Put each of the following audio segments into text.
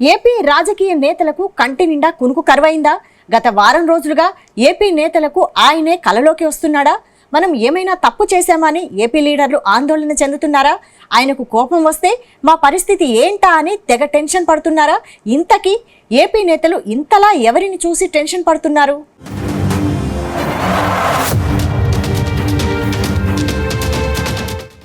AP రాజకీయ నేతలకు కంటి నిండా కునుకు కరువైందా? గత వారం రోజులుగా ఏపీ నేతలకు ఆయనే కలలోకి వస్తున్నాడా? మనం ఏమైనా తప్పు చేశామని ఏపీ లీడర్లు ఆందోళన చెందుతున్నారా? ఆయనకు కోపం వస్తే మా పరిస్థితి ఏంటా అని తెగ టెన్షన్ పడుతున్నారా? ఇంతకీ ఏపీ నేతలు ఇంతలా ఎవరిని చూసి టెన్షన్ పడుతున్నారు?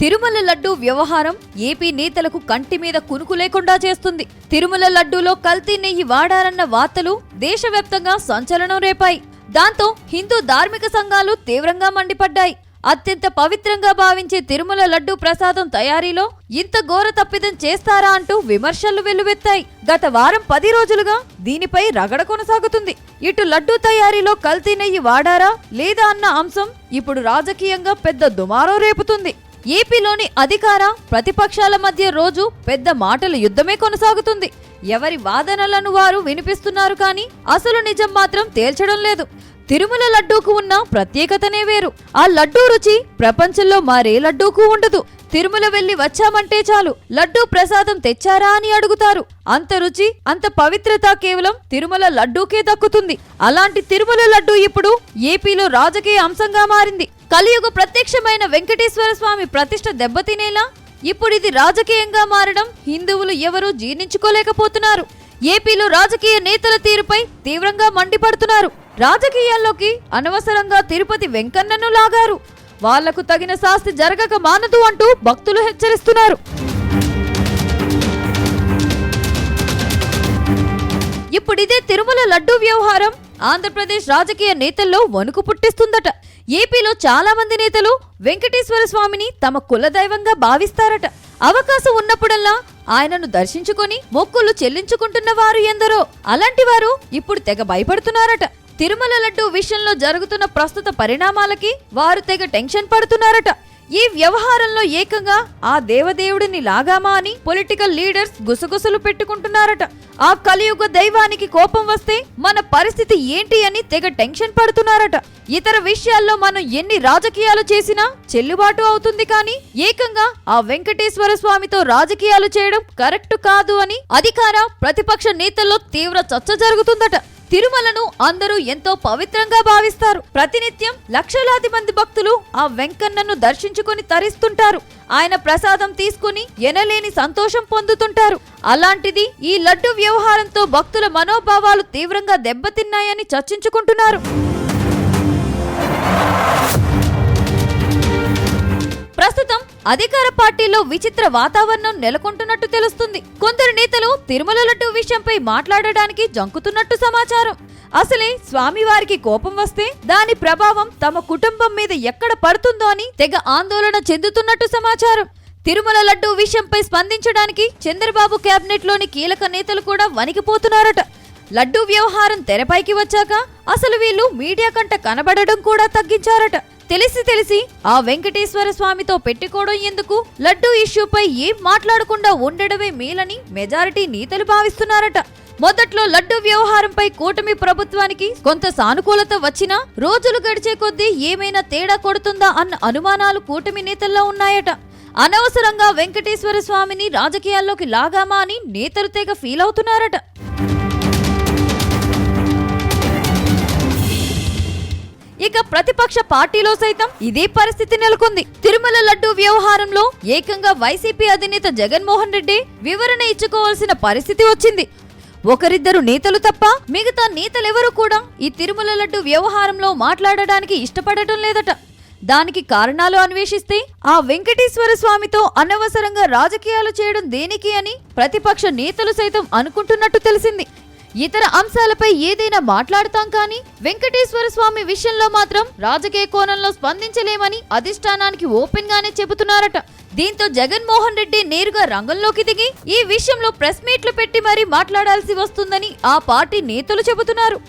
తిరుమల లడ్డూ వ్యవహారం ఏపీ నేతలకు కంటి మీద కునుకు లేకుండా చేస్తుంది. తిరుమల లడ్డూలో కల్తీ నెయ్యి వాడారన్న వార్తలు దేశవ్యాప్తంగా సంచలనం రేపాయి. దాంతో హిందూ ధార్మిక సంఘాలు తీవ్రంగా మండిపడ్డాయి. అత్యంత పవిత్రంగా భావించే తిరుమల లడ్డూ ప్రసాదం తయారీలో ఇంత ఘోర తప్పిదం చేస్తారా అంటూ విమర్శలు వెల్లువెత్తాయి. గత వారం 10 రోజులుగా దీనిపై రగడ కొనసాగుతుంది. ఇటు లడ్డూ తయారీలో కల్తీ నెయ్యి వాడారా లేదా అన్న అంశం ఇప్పుడు రాజకీయంగా పెద్ద దుమారం రేపుతుంది. ఏపీలోని అధికార ప్రతిపక్షాల మధ్య రోజు పెద్ద మాటల యుద్ధమే కొనసాగుతుంది. ఎవరి వాదనలను వారు వినిపిస్తున్నారు కానీ అసలు నిజం మాత్రం తేల్చడం లేదు. తిరుమల లడ్డూకు ఉన్న ప్రత్యేకతనే వేరు. ఆ లడ్డూ రుచి ప్రపంచంలో మరే లడ్డూకు ఉండదు. తిరుమల వెళ్లి వచ్చామంటే చాలు లడ్డూ ప్రసాదం తెచ్చారా అని అడుగుతారు. అంత రుచి, అంత పవిత్రత కేవలం తిరుమల లడ్డూకే దక్కుతుంది. అలాంటి తిరుమల లడ్డూ ఇప్పుడు ఏపీలో రాజకీయ అంశంగా మారింది. కలియుగ ప్రత్యక్షమైన వెంకటేశ్వర స్వామి ప్రతిష్ఠ దెబ్బతినేలా ఇప్పుడు ఇది రాజకీయంగా మారడం హిందువులు ఎవరూ జీర్ణించుకోలేకపోతున్నారు. ఏపీలో రాజకీయ నేతల తీరుపై తీవ్రంగా మండిపడుతున్నారు. రాజకీయాల్లోకి అనవసరంగా తిరుపతి వెంకన్నను లాగారు. వాళ్లకు తగిన శాస్తి జరగక మానదు అంటూ భక్తులు హెచ్చరిస్తున్నారు. ఇప్పుడిదే తిరుమల లడ్డూ వ్యవహారం ఆంధ్రప్రదేశ్ రాజకీయ నేతల్లో వణుకు పుట్టిస్తుందట. ఏపీలో చాలా మంది నేతలు వెంకటేశ్వర స్వామిని తమ కులదైవంగా భావిస్తారట. అవకాశం ఉన్నప్పుడల్లా ఆయనను దర్శించుకొని మొక్కులు చెల్లించుకుంటున్న వారు ఎందరో. అలాంటి వారు ఇప్పుడు తెగ భయపడుతున్నారట. తిరుమల లడ్డూ విషయంలో జరుగుతున్న ప్రస్తుత పరిణామాలకి వారు తెగ టెన్షన్ పడుతున్నారట. ఈ వ్యవహారంలో ఏకంగా ఆ దేవదేవుడిని లాగామా అని పొలిటికల్ లీడర్స్ గుసగుసలు పెట్టుకుంటున్నారట. ఆ కలియుగ దైవానికి కోపం వస్తే మన పరిస్థితి ఏంటి అని తెగ టెన్షన్ పడుతున్నారట. ఇతర విషయాల్లో మనం ఎన్ని రాజకీయాలు చేసినా చెల్లుబాటు అవుతుంది కానీ ఏకంగా ఆ వెంకటేశ్వర స్వామితో రాజకీయాలు చేయడం కరెక్ట్ కాదు అని అధికార ప్రతిపక్ష నేతల్లో తీవ్ర చర్చ జరుగుతుందట. తిరుమలను అందరూ ఎంతో పవిత్రంగా భావిస్తారు. ప్రతినిత్యం లక్షలాది మంది భక్తులు ఆ వెంకన్నను దర్శించుకుని తరిస్తుంటారు. ఆయన ప్రసాదం తీసుకుని ఎనలేని సంతోషం పొందుతుంటారు. అలాంటిది ఈ లడ్డు వ్యవహారంతో భక్తుల మనోభావాలు తీవ్రంగా దెబ్బతిన్నాయని చర్చించుకుంటున్నారు. ప్రస్తుతం అధికార పార్టీలో విచిత్ర వాతావరణం నెలకొంటున్నట్టు తెలుస్తుంది. కొందరు నేతలు తిరుమల లడ్డూ విషయంపై మాట్లాడడానికి జంకుతున్నట్టు సమాచారం. అసలే స్వామివారికి కోపం వస్తే దాని ప్రభావం తమ కుటుంబం మీద ఎక్కడ పడుతుందో అని తెగ ఆందోళన చెందుతున్నట్టు సమాచారం. తిరుమల లడ్డూ విషయంపై స్పందించడానికి చంద్రబాబు కేబినెట్ లోని కీలక నేతలు కూడా వణికిపోతున్నారట. లడ్డూ వ్యవహారం తెరపైకి వచ్చాక అసలు వీళ్ళు మీడియా కంట కనబడడం కూడా తగ్గించారట. తెలిసి ఆ వెంకటేశ్వర స్వామితో పెట్టుకోవడం ఎందుకు, లడ్డూ ఇష్యూపై ఏం మాట్లాడకుండా ఉండడమే మేలని మెజారిటీ నేతలు భావిస్తున్నారట. మొదట్లో లడ్డూ వ్యవహారంపై కూటమి ప్రభుత్వానికి కొంత సానుకూలత వచ్చినా రోజులు గడిచే కొద్దీ ఏమైనా తేడా కొడుతుందా అన్న అనుమానాలు కూటమి నేతల్లో ఉన్నాయట. అనవసరంగా వెంకటేశ్వర స్వామిని రాజకీయాల్లోకి లాగామా అని నేతలు తెగ ఫీల్ అవుతున్నారట. ఇక ప్రతిపక్ష పార్టీలో సైతం ఇదే పరిస్థితి నెలకొంది. తిరుమల లడ్డూ వ్యవహారంలో ఏకంగా వైసీపీ అధినేత జగన్మోహన్ రెడ్డి వివరణ ఇచ్చుకోవాల్సిన పరిస్థితి వచ్చింది. ఒకరిద్దరు నేతలు తప్ప మిగతా నేతలెవరూ కూడా ఈ తిరుమల లడ్డూ వ్యవహారంలో మాట్లాడడానికి ఇష్టపడటం లేదట. దానికి కారణాలు అన్వేషిస్తే ఆ వెంకటేశ్వర స్వామితో అనవసరంగా రాజకీయాలు చేయడం దేనికి అని ప్రతిపక్ష నేతలు సైతం అనుకుంటున్నట్టు తెలిసింది. ఇతర అంశాలపై ఏదైనా మాట్లాడతాం కానీ వెంకటేశ్వర స్వామి విషయంలో మాత్రం రాజకీయ కోణంలో స్పందించలేమని అధిష్టానానికి ఓపెన్ గానే చెబుతున్నారట. దీంతో జగన్మోహన్ రెడ్డి నేరుగా రంగంలోకి దిగి ఈ విషయంలో ప్రెస్ మీట్లు పెట్టి మరీ మాట్లాడాల్సి వస్తుందని ఆ పార్టీ నేతలు చెబుతున్నారు.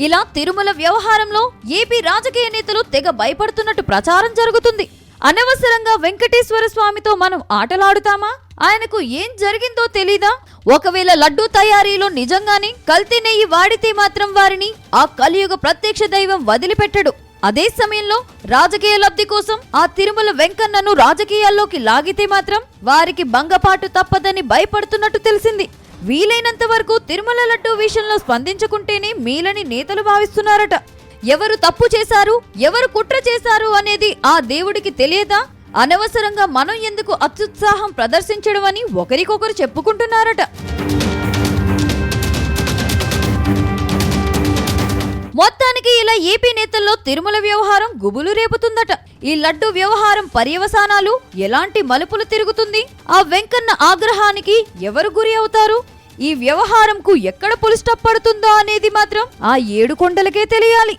ఇలా తిరుమల వ్యవహారంలో ఏపీ రాజకీయ నేతలు తెగ భయపడుతున్నట్టు ప్రచారం జరుగుతుంది. అనవసరంగా వెంకటేశ్వర స్వామితో మనం ఆటలాడుతామా? ఆయనకు ఏం జరిగిందో తెలీదా? ఒకవేళ లడ్డూ తయారీలో నిజంగానే కల్తీ నెయ్యి వాడితే మాత్రం వారిని ఆ కలియుగ ప్రత్యక్ష దైవం వదిలిపెట్టడు. అదే సమయంలో రాజకీయ లబ్ధి కోసం ఆ తిరుమల వెంకన్నను రాజకీయాల్లోకి లాగితే మాత్రం వారికి భంగపాటు తప్పదని భయపడుతున్నట్టు తెలిసింది. వీలైనంత వరకు తిరుమల లడ్డూ విషయంలో స్పందించుకుంటేనే మేలని నేతలు భావిస్తున్నారట. ఎవరు తప్పు చేశారు, ఎవరు కుట్ర చేశారు అనేది ఆ దేవుడికి తెలియదా? అనవసరంగా మనం ఎందుకు అత్యుత్సాహం ప్రదర్శించడం అని ఒకరికొకరు చెప్పుకుంటున్నారట. మొత్తానికి ఇలా ఏపీ నేతల్లో తిరుమల వ్యవహారం గుబులు రేపుతుందట. ఈ లడ్డు వ్యవహారం పర్యవసానాలు ఎలాంటి మలుపులు తిరుగుతుంది? ఆ వెంకన్న ఆగ్రహానికి ఎవరు గురి అవుతారు? ఈ వ్యవహారంకు ఎక్కడ పులి స్టాప్ పడుతుందో అనేది మాత్రం ఆ 7 కొండలకే తెలియాలి.